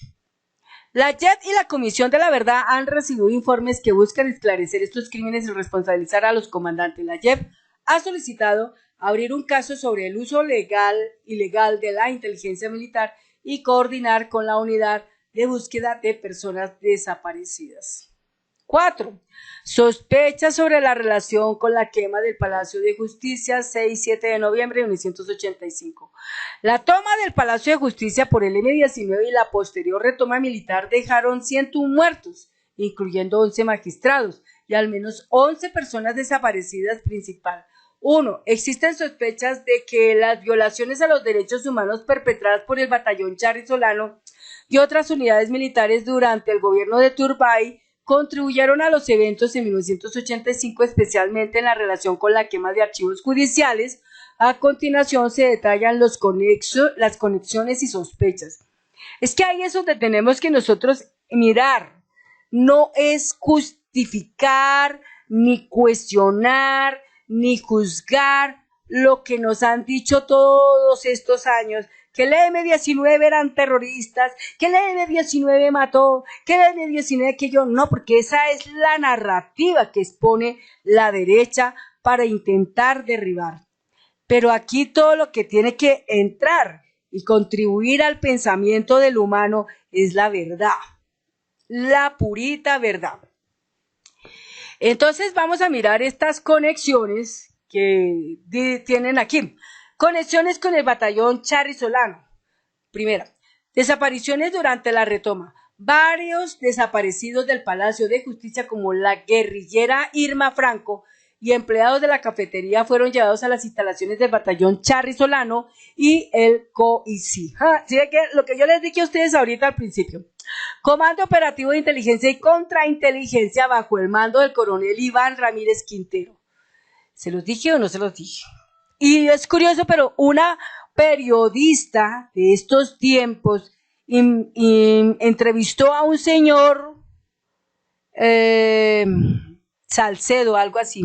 [SPEAKER 1] La JEP y la Comisión de la Verdad han recibido informes que buscan esclarecer estos crímenes y responsabilizar a los comandantes. La JEP ha solicitado abrir un caso sobre el uso ilegal de la inteligencia militar y coordinar con la unidad de búsqueda de personas desaparecidas. 4. Sospechas sobre la relación con la quema del Palacio de Justicia 6-7 de noviembre de 1985. La toma del Palacio de Justicia por el M-19 y la posterior retoma militar dejaron 101 muertos, incluyendo 11 magistrados y al menos 11 personas desaparecidas principal. 1. Existen sospechas de que las violaciones a los derechos humanos perpetradas por el batallón Charry Solano y otras unidades militares durante el gobierno de Turbay contribuyeron a los eventos en 1985, especialmente en la relación con la quema de archivos judiciales. A continuación se detallan las conexiones y sospechas. Es que ahí es donde tenemos que nosotros mirar. No es justificar, ni cuestionar, ni juzgar lo que nos han dicho todos estos años, que el M-19 eran terroristas, que el M-19 mató, que el M-19 aquello, no, porque esa es la narrativa que expone la derecha para intentar derribar. Pero aquí todo lo que tiene que entrar y contribuir al pensamiento del humano es la verdad, la purita verdad. Entonces vamos a mirar estas conexiones que tienen aquí. Conexiones con el batallón Charry Solano. Primera, desapariciones durante la retoma. Varios desaparecidos del Palacio de Justicia, como la guerrillera Irma Franco y empleados de la cafetería fueron llevados a las instalaciones del batallón Charri Solano y el COICI. ¿Sí ve que lo que yo les dije a ustedes ahorita al principio? Comando Operativo de Inteligencia y Contrainteligencia bajo el mando del coronel Iván Ramírez Quintero. ¿Se los dije o no se los dije? Y es curioso, pero una periodista de estos tiempos entrevistó a un señor Salcedo, algo así,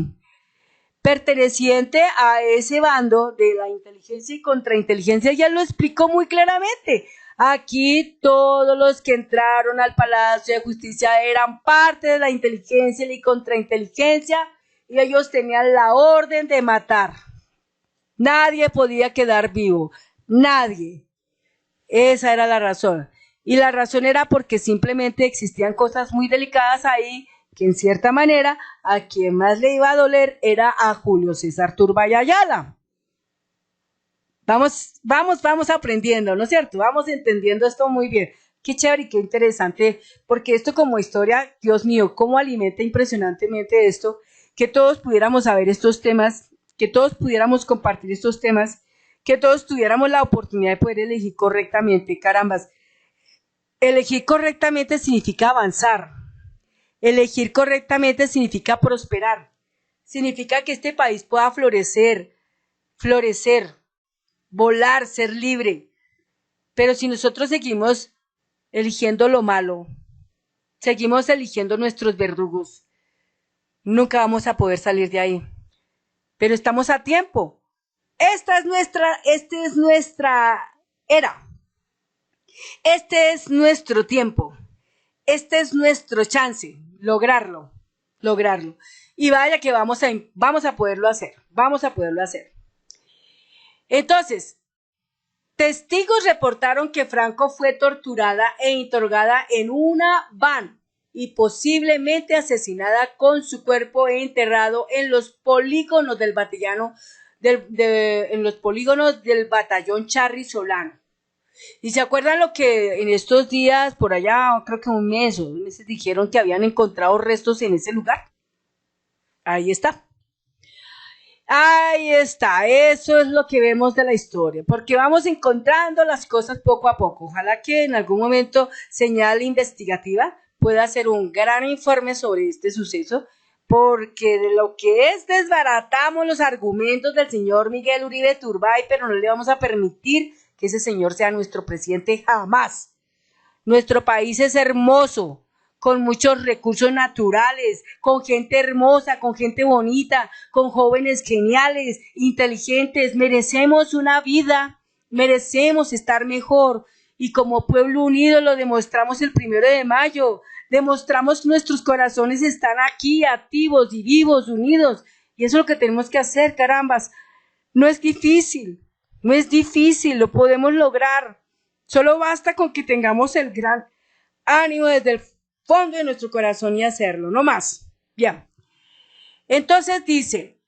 [SPEAKER 1] perteneciente a ese bando de la inteligencia y contrainteligencia, ya lo explicó muy claramente. Aquí todos los que entraron al Palacio de Justicia eran parte de la inteligencia y contrainteligencia y ellos tenían la orden de matar. Nadie podía quedar vivo, nadie. Esa era la razón. Y la razón era porque simplemente existían cosas muy delicadas ahí que en cierta manera a quien más le iba a doler era a Julio César Turbay Ayala. Vamos aprendiendo, ¿no es cierto? Vamos entendiendo esto muy bien. Qué chévere y qué interesante, porque esto como historia, Dios mío, cómo alimenta impresionantemente esto, que todos pudiéramos saber estos temas, que todos pudiéramos compartir estos temas, que todos tuviéramos la oportunidad de poder elegir correctamente. Carambas, elegir correctamente significa avanzar. Elegir correctamente significa prosperar. Significa que este país pueda florecer, volar, ser libre. Pero si nosotros seguimos eligiendo lo malo, seguimos eligiendo nuestros verdugos, nunca vamos a poder salir de ahí. Pero estamos a tiempo. Esta es nuestra era. Este es nuestro tiempo. Este es nuestro chance, lograrlo. Y vaya que vamos a poderlo hacer. Entonces, testigos reportaron que Franco fue torturada e interrogada en una van y posiblemente asesinada con su cuerpo enterrado en los polígonos del batallón Charri Solano. ¿Y se acuerdan lo que en estos días, por allá, creo que un mes o 2 meses, dijeron que habían encontrado restos en ese lugar? Ahí está, eso es lo que vemos de la historia, porque vamos encontrando las cosas poco a poco. Ojalá que en algún momento Señal Investigativa pueda hacer un gran informe sobre este suceso, porque de lo que es desbaratamos los argumentos del señor Miguel Uribe Turbay, pero no le vamos a permitir que ese señor sea nuestro presidente jamás. Nuestro país es hermoso, con muchos recursos naturales, con gente hermosa, con gente bonita, con jóvenes geniales, inteligentes. Merecemos una vida, merecemos estar mejor. Y como pueblo unido lo demostramos el 1 de mayo. Demostramos que nuestros corazones están aquí, activos y vivos, unidos. Y eso es lo que tenemos que hacer, carambas. No es difícil, lo podemos lograr. Solo basta con que tengamos el gran ánimo desde el fondo de nuestro corazón y hacerlo, no más. Bien. Entonces dice,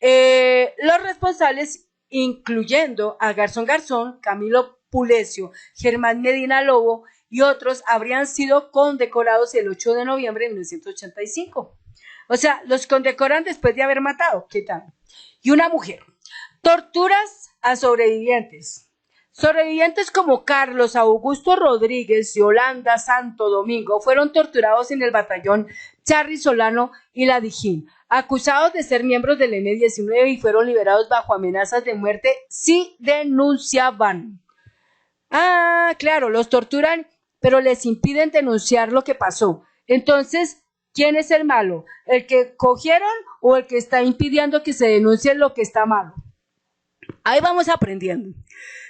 [SPEAKER 1] los responsables, incluyendo a Garzón Garzón, Camilo Pulecio, Germán Medina Lobo y otros, habrían sido condecorados el 8 de noviembre de 1985. O sea, los condecoran después de haber matado. ¿Qué tal? Y una mujer. Torturas a sobrevivientes. Sobrevivientes como Carlos Augusto Rodríguez y Yolanda Santo Domingo fueron torturados en el batallón Charri Solano y La Dijín, acusados de ser miembros del M-19 y fueron liberados bajo amenazas de muerte si denunciaban. Claro, los torturan, pero les impiden denunciar lo que pasó. Entonces, ¿quién es el malo? ¿El que cogieron o el que está impidiendo que se denuncie lo que está malo? Ahí vamos aprendiendo.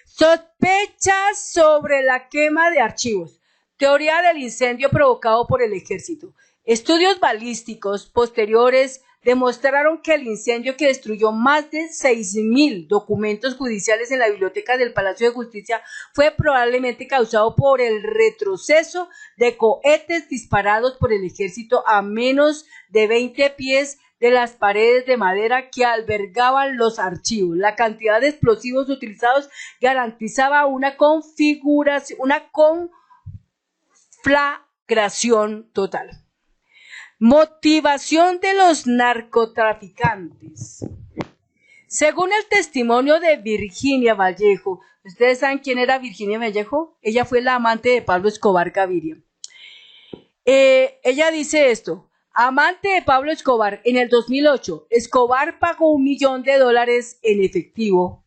[SPEAKER 1] Sospechas sobre la quema de archivos. Teoría del incendio provocado por el ejército. Estudios balísticos posteriores demostraron que el incendio que destruyó más de 6.000 documentos judiciales en la biblioteca del Palacio de Justicia fue probablemente causado por el retroceso de cohetes disparados por el ejército a menos de 20 pies de las paredes de madera que albergaban los archivos. La cantidad de explosivos utilizados garantizaba una conflagración total. Motivación de los narcotraficantes. Según el testimonio de Virginia Vallejo, ¿ustedes saben quién era Virginia Vallejo? Ella fue la amante de Pablo Escobar Gaviria. Ella dice esto: amante de Pablo Escobar, en el 2008, Escobar pagó $1 millón en efectivo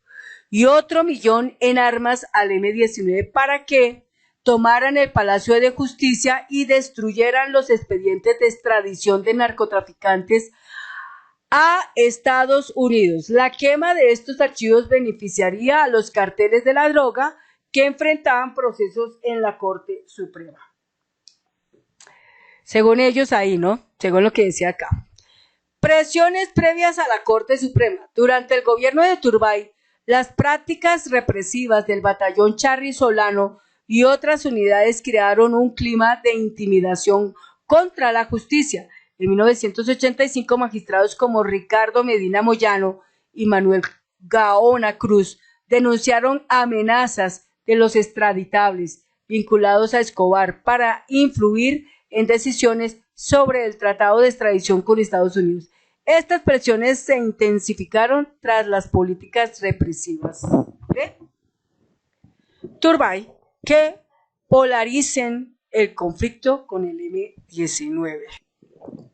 [SPEAKER 1] y otro $1 millón en armas al M-19 para que tomaran el Palacio de Justicia y destruyeran los expedientes de extradición de narcotraficantes a Estados Unidos. La quema de estos archivos beneficiaría a los carteles de la droga que enfrentaban procesos en la Corte Suprema. Según ellos ahí, ¿no? Según lo que decía acá. Presiones previas a la Corte Suprema. Durante el gobierno de Turbay, las prácticas represivas del batallón Charry Solano y otras unidades crearon un clima de intimidación contra la justicia. En 1985, magistrados como Ricardo Medina Moyano y Manuel Gaona Cruz denunciaron amenazas de los extraditables vinculados a Escobar para influir en decisiones sobre el tratado de extradición con Estados Unidos. Estas presiones se intensificaron tras las políticas represivas de Turbay que polaricen el conflicto con el M-19.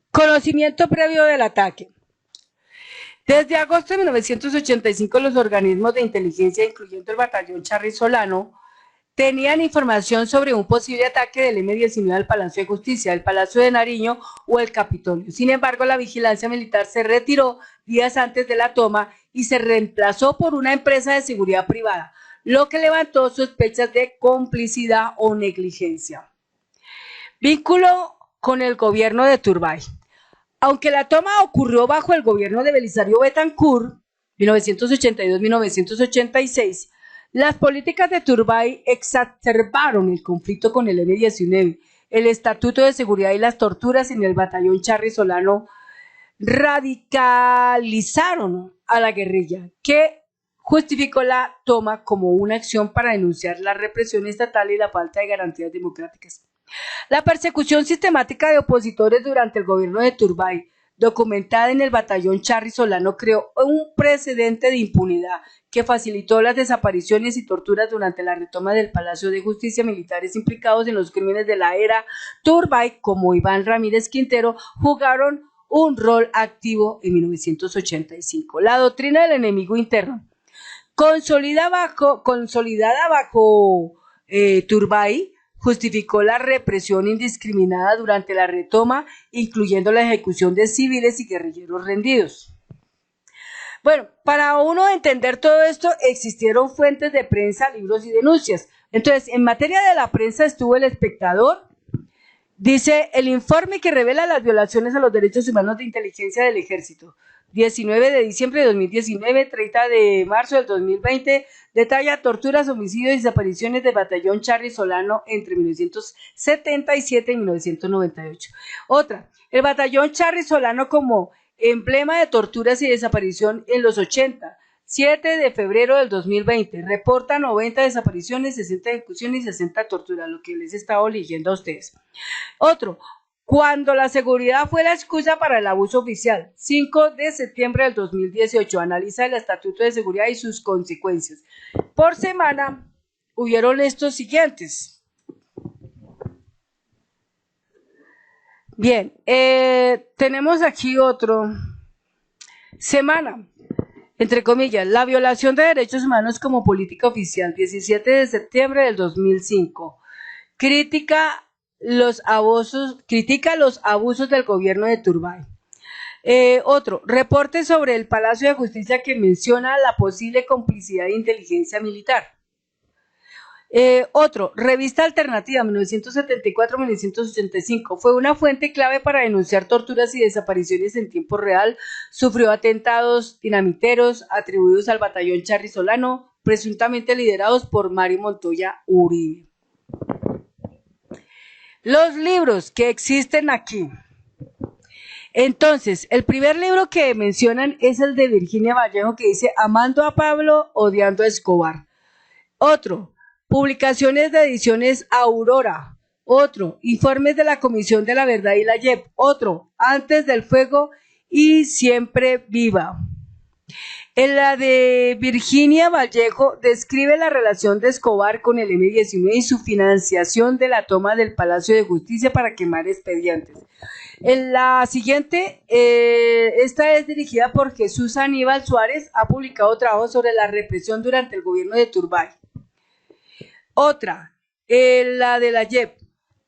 [SPEAKER 1] Conocimiento previo del ataque. Desde agosto de 1985, los organismos de inteligencia, incluyendo el batallón Charry Solano, tenían información sobre un posible ataque del M-19 al Palacio de Justicia, el Palacio de Nariño o el Capitolio. Sin embargo, la vigilancia militar se retiró días antes de la toma y se reemplazó por una empresa de seguridad privada, lo que levantó sospechas de complicidad o negligencia. Vínculo con el gobierno de Turbay. Aunque la toma ocurrió bajo el gobierno de Belisario Betancur, 1982-1986, las políticas de Turbay exacerbaron el conflicto con el M-19. El Estatuto de Seguridad y las torturas en el batallón Charry Solano radicalizaron a la guerrilla, que justificó la toma como una acción para denunciar la represión estatal y la falta de garantías democráticas. La persecución sistemática de opositores durante el gobierno de Turbay, documentada en el batallón Charry Solano, creó un precedente de impunidad que facilitó las desapariciones y torturas durante la retoma del Palacio de Justicia. Militares implicados en los crímenes de la era Turbay, como Iván Ramírez Quintero, jugaron un rol activo en 1985. La doctrina del enemigo interno, consolidada bajo Turbay, justificó la represión indiscriminada durante la retoma, incluyendo la ejecución de civiles y guerrilleros rendidos. Bueno, para uno entender todo esto, existieron fuentes de prensa, libros y denuncias. Entonces, en materia de la prensa estuvo El Espectador. Dice: el informe que revela las violaciones a los derechos humanos de inteligencia del Ejército, 19 de diciembre de 2019, 30 de marzo del 2020, detalla torturas, homicidios y desapariciones del batallón Charry Solano entre 1977 y 1998. Otra, el batallón Charry Solano como emblema de torturas y desaparición en los 80. 7 de febrero del 2020, reporta 90 desapariciones, 60 ejecuciones y 60 torturas, lo que les he estado leyendo a ustedes. Otro, cuando la seguridad fue la excusa para el abuso oficial, 5 de septiembre del 2018, analiza el Estatuto de Seguridad y sus consecuencias. Por semana hubieron estos siguientes. Bien, tenemos aquí otro. Semana, entre comillas, la violación de derechos humanos como política oficial, 17 de septiembre del 2005. Critica los abusos del gobierno de Turbay. Otro, reporte sobre el Palacio de Justicia que menciona la posible complicidad de inteligencia militar. Otro, revista alternativa 1974-1985, fue una fuente clave para denunciar torturas y desapariciones en tiempo real. Sufrió atentados dinamiteros atribuidos al batallón Charry Solano, presuntamente liderados por Mario Montoya Uribe. Los libros que existen aquí. Entonces, el primer libro que mencionan es el de Virginia Vallejo, que dice Amando a Pablo, odiando a Escobar. Otro, publicaciones de ediciones Aurora, Otro, informes de la Comisión de la Verdad y la JEP. Otro, antes del fuego y siempre viva. En la de Virginia Vallejo describe la relación de Escobar con el M-19 y su financiación de la toma del Palacio de Justicia para quemar expedientes. En la siguiente, esta es dirigida por Jesús Aníbal Suárez, ha publicado trabajos sobre la represión durante el gobierno de Turbay. Otra, la de la JEP.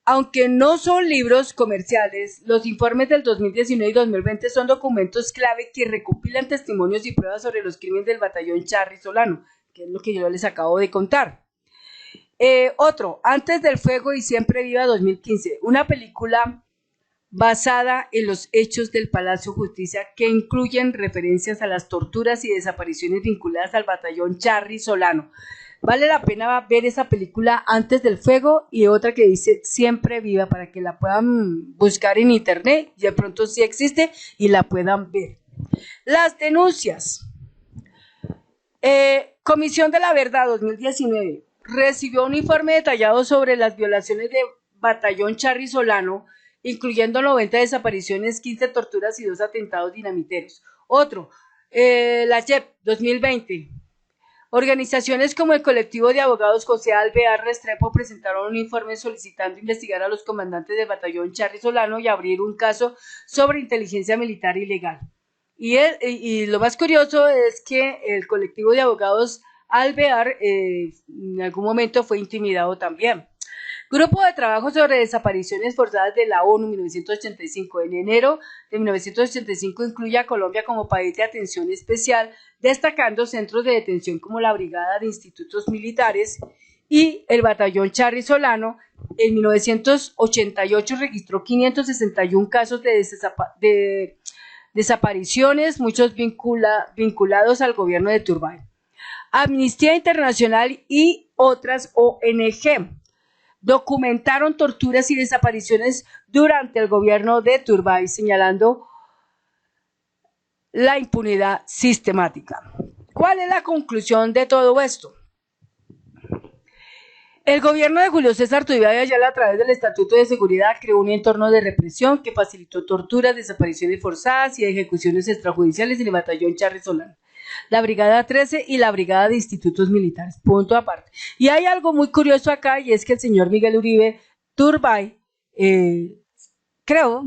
[SPEAKER 1] Aunque no son libros comerciales, los informes del 2019 y 2020 son documentos clave que recopilan testimonios y pruebas sobre los crímenes del batallón Charry Solano, que es lo que yo les acabo de contar. Otro, Antes del fuego y siempre viva 2015, una película basada en los hechos del Palacio de Justicia que incluyen referencias a las torturas y desapariciones vinculadas al batallón Charry Solano. Vale la pena ver esa película Antes del fuego y otra que dice Siempre viva para que la puedan buscar en internet, de pronto sí existe y la puedan ver. Las denuncias. Comisión de la Verdad 2019 recibió un informe detallado sobre las violaciones de batallón Charry Solano, incluyendo 90 desapariciones, 15 torturas y 2 atentados dinamiteros. Otro, la JEP 2020. Organizaciones como el colectivo de abogados José Alvear Restrepo presentaron un informe solicitando investigar a los comandantes del batallón Charry Solano y abrir un caso sobre inteligencia militar ilegal. Y lo más curioso es que el colectivo de abogados Alvear en algún momento fue intimidado también. Grupo de Trabajo sobre Desapariciones Forzadas de la ONU 1985. En enero de 1985 incluye a Colombia como país de atención especial, destacando centros de detención como la Brigada de Institutos Militares y el Batallón Charry Solano. En 1988 registró 561 casos de desapariciones, muchos vinculados al gobierno de Turbay. Amnistía Internacional y otras ONG documentaron torturas y desapariciones durante el gobierno de Turbay, señalando la impunidad sistemática. ¿Cuál es la conclusión de todo esto? El gobierno de Julio César Turbay Ayala, a través del Estatuto de Seguridad, creó un entorno de represión que facilitó torturas, desapariciones forzadas y ejecuciones extrajudiciales en el batallón Charry Solano, la Brigada 13 y la Brigada de Institutos Militares, punto aparte. Y hay algo muy curioso acá, y es que el señor Miguel Uribe Turbay, creo,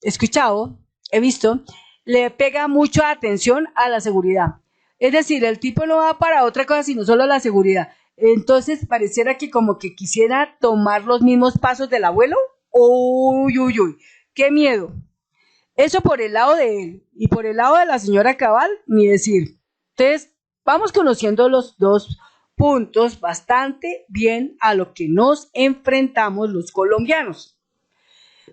[SPEAKER 1] escuchado, he visto, le pega mucho atención a la seguridad. Es decir, el tipo no va para otra cosa sino solo la seguridad. Entonces pareciera que como que quisiera tomar los mismos pasos del abuelo. Uy, uy, uy, qué miedo. Eso por el lado de él, y por el lado de la señora Cabal, ni decir. Entonces, vamos conociendo los dos puntos bastante bien a lo que nos enfrentamos los colombianos.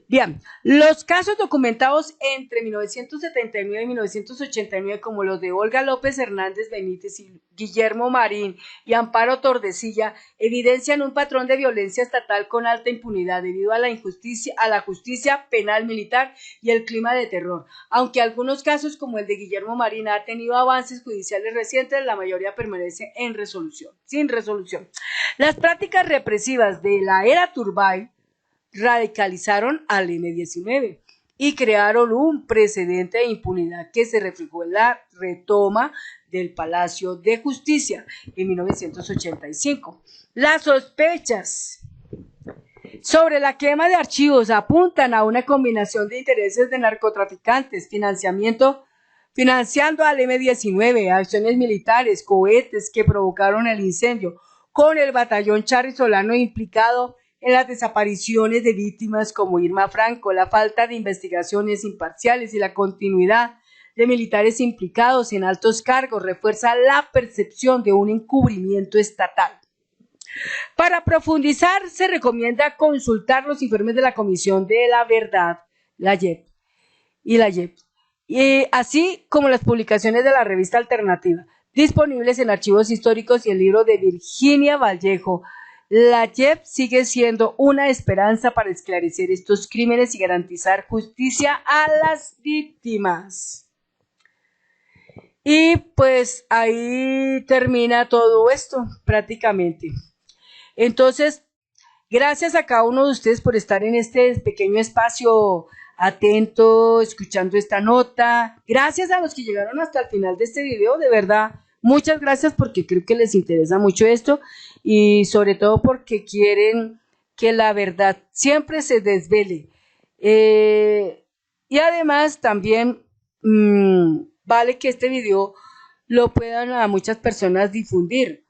[SPEAKER 1] Bien, los casos documentados entre 1979 y 1989, como los de Olga López Hernández Benítez y Guillermo Marín y Amparo Tordesilla, evidencian un patrón de violencia estatal con alta impunidad debido a la injusticia, a la justicia penal militar y el clima de terror. Aunque algunos casos, como el de Guillermo Marín, ha tenido avances judiciales recientes, la mayoría permanece sin resolución. Las prácticas represivas de la era Turbay radicalizaron al M-19 y crearon un precedente de impunidad que se reflejó en la retoma del Palacio de Justicia en 1985. Las sospechas sobre la quema de archivos apuntan a una combinación de intereses de narcotraficantes, financiando al M-19, acciones militares, cohetes que provocaron el incendio, con el batallón Charry Solano implicado en las desapariciones de víctimas como Irma Franco, la falta de investigaciones imparciales y la continuidad de militares implicados en altos cargos refuerza la percepción de un encubrimiento estatal. Para profundizar, se recomienda consultar los informes de la Comisión de la Verdad, la JEP, así como las publicaciones de la revista Alternativa, disponibles en archivos históricos y el libro de Virginia Vallejo. La JEP sigue siendo una esperanza para esclarecer estos crímenes y garantizar justicia a las víctimas. Y pues ahí termina todo esto prácticamente. Entonces, Gracias a cada uno de ustedes por estar en este pequeño espacio atento, escuchando esta nota. Gracias a los que llegaron hasta el final de este video, de verdad. Muchas gracias porque creo que les interesa mucho esto y sobre todo porque quieren que la verdad siempre se desvele. Y además también vale que este video lo puedan a muchas personas difundir.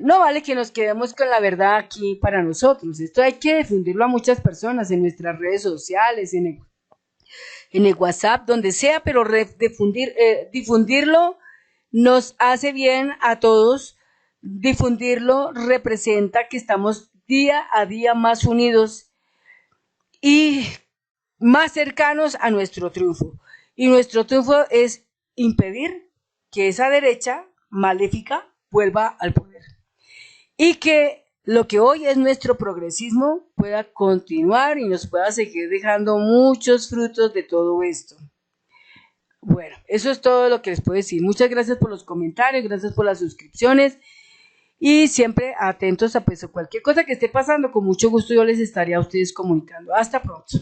[SPEAKER 1] No vale que nos quedemos con la verdad aquí para nosotros. Esto hay que difundirlo a muchas personas en nuestras redes sociales, en el WhatsApp, donde sea, pero difundirlo nos hace bien a todos. Difundirlo representa que estamos día a día más unidos y más cercanos a nuestro triunfo. Y nuestro triunfo es impedir que esa derecha maléfica vuelva al poder. Y que lo que hoy es nuestro progresismo pueda continuar y nos pueda seguir dejando muchos frutos de todo esto. Bueno, eso es todo lo que les puedo decir. Muchas gracias por los comentarios, gracias por las suscripciones y siempre atentos a pues, cualquier cosa que esté pasando. Con mucho gusto yo les estaría a ustedes comunicando. Hasta pronto.